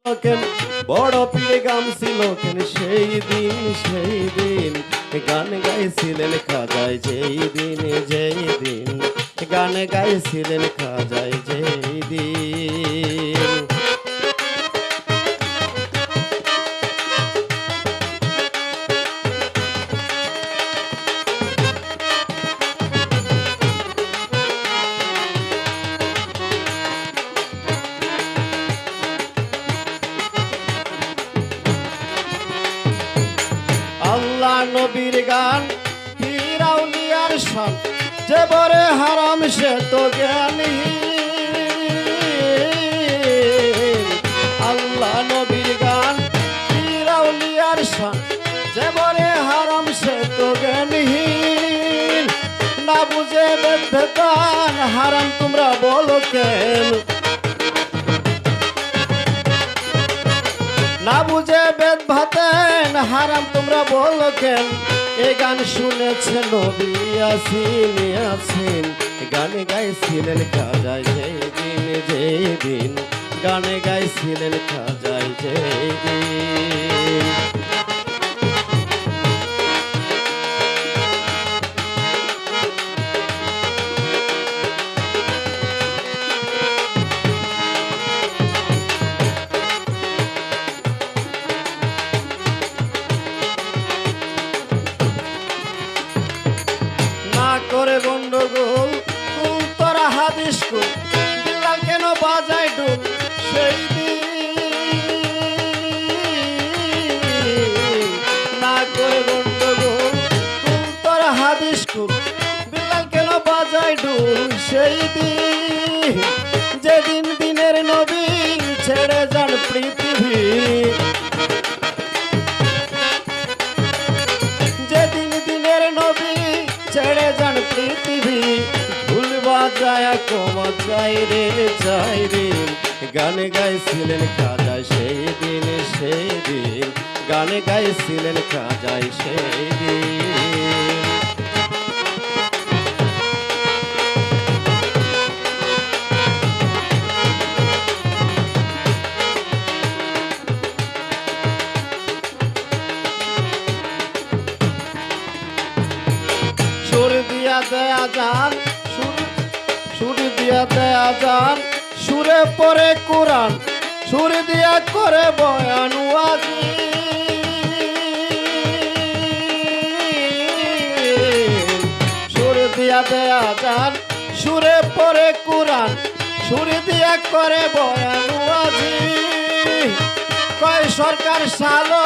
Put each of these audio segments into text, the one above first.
কেন বড় পীরে গাম ছিল কেন সেই দিন গান গাইছিলেন খাজায় যেই দিন গান গাইছিলেন খাজায় যেই দিন। আল্লাহ নবীর গান পীর আউলিয়ার শান যে বরে হারাম সে তো জ্ঞানী। আল্লাহ নবীর গান পীর আউলিয়ার শান যে বরে হারাম সে তো জ্ঞানীহীন। না বুঝে বেদান হারাম তোমরা বলো কেন, না বুঝে বেদ ভাতেন হারাম তোমরা বলো কেন। এ গান শুনেছে নবী ইয়াসিন গানে গাইছিলেন খাজায় যেই দিন গানে গাইছিলেন খাজায় যেই দিন। করে গন্ডগোল কুল তোরা হাদিস কুল বিল্লাল কেন বাজায় ডুল সেই দিন। না করে গন্ডগোল কুল তোরা হাদিস কুল বিল্লাল কেন বাজায় ডুল সেই দিন। যেদিন দিনের নবী ছেড়ে যান পৃথিবী, যেদিন দিনের নবী ছেড়ে যান পৃথিবী ভুল বাজায় কমা চাই রে গানে গাইছিলেন খাজায় সেই দিন গানে গাইছিলেন খাজায় সেই দিন। সুর দিয়া দেয়া যান সুর দিয়া দেয়া যান সুরে পরে কোরআন সুর দিয়া করে বয়ান ওয়াজি। সুর দিয়া দেয়া যান সুরে পরে কোরআন সুর দিয়া করে বয়ান ওয়াজি। কয় সরকার সালো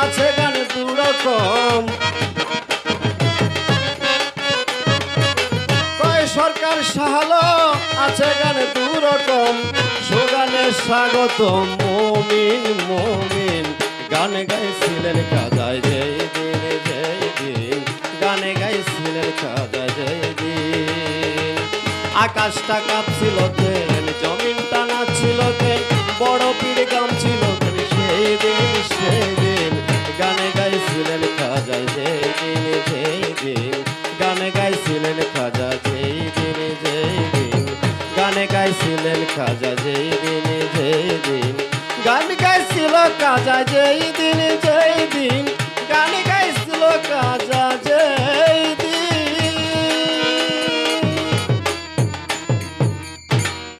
আছে গান দুরকম, সরকার সাহালো আছে গানে দুরকম সুগানে স্বাগতম মমিন গানে গাইছিলেন খাজায় যেই দিন গানে গাইছিলেন খাজায় যেই দিন। আকাশটা কাঁপছিল কেন জমিনটা নাচছিল কেন বড় পীর গাম ছিল কেন সেই দিন গানে গাইছিলেন খাজায় যেই দিন গানে গাইছিলেন খাজা যেই দিন গানে গাইছিলেন খাজা যেই দিন গান গাইছিল খাজা যেই দিন গানে গাইছিল খাজা যেই